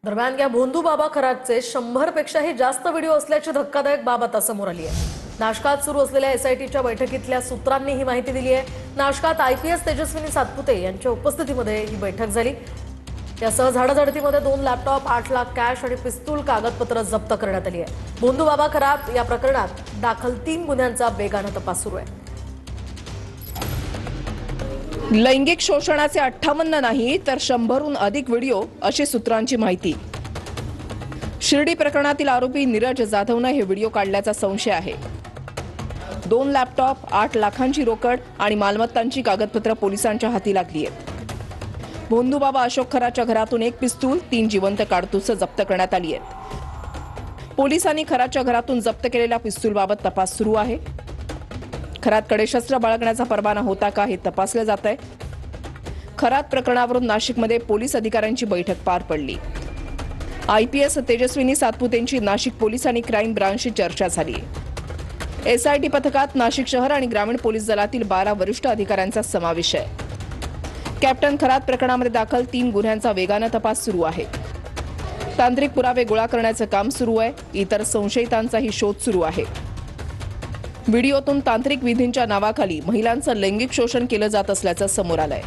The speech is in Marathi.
दरम्यान या भोंदू बाबा खरातचे 100 पेक्षाही जास्त व्हिडिओ असल्याची धक्कादायक बाब आता समोर आली आहे। नाशकात सुरू असलेल्या एसआयटीच्या बैठकीतल्या सूत्रांनी ही माहिती दिली आहे। नाशकात आयपीएस तेजस्विनी सातपुते यांच्या उपस्थितीमध्ये ही बैठक झाली। यासह झाडाझडतीमध्ये 2 लॅपटॉप, 8 लाख कॅश आणि पिस्तूल कागदपत्र जप्त करण्यात आली आहे। भोंदू बाबा खरात या प्रकरणात दाखल 3 गुन्ह्यांचा वेगाने तपास सुरू आहे। लैंगिक शोषणाचे 58 नाही तर 100हून अधिक व्हिडिओ अशी सूत्रांची माहिती। शिर्डी प्रकरणातील आरोपी नीरज जाधवने हे व्हिडिओ काढल्याचा संशय आहे। 2 लॅपटॉप, 8 लाखांची रोकड आणि मालमत्तांची कागदपत्र पोलिसांच्या हाती लागली आहेत। भोंदू बाबा अशोक खराच्या घरातून 1 पिस्तूल, 3 जिवंत काडतुस जप्त करण्यात आली आहेत। पोलिसांनी खराच्या घरातून जप्त केलेल्या पिस्तूलबाबत तपास सुरू आहे। खरातकडे शस्त्र बाळगण्याचा परवाना होता का हे तपासले जात आहे। खरात प्रकरणावरून नाशिकमध्ये पोलीस अधिकाऱ्यांची बैठक पार पडली। आयपीएस तेजस्विनी सातपुतेंची नाशिक पोलीस आणि क्राईम ब्रांचशी चर्चा झाली। एसआयटी पथकात नाशिक शहर आणि ग्रामीण पोलीस दलातील 12 वरिष्ठ अधिकाऱ्यांचा समावेश आहे। कॅप्टन खरात प्रकरणामध्ये दाखल 3 गुन्ह्यांचा वेगाने तपास सुरू आहे। तांत्रिक पुरावे गोळा करण्याचं काम सुरू आहे। इतर संशयितांचाही शोध सुरू आहे। व्हिडिओतून तांत्रिक विधींच्या नावाखाली महिलांचं लैंगिक शोषण केलं जात असल्याचं समोर आलंय।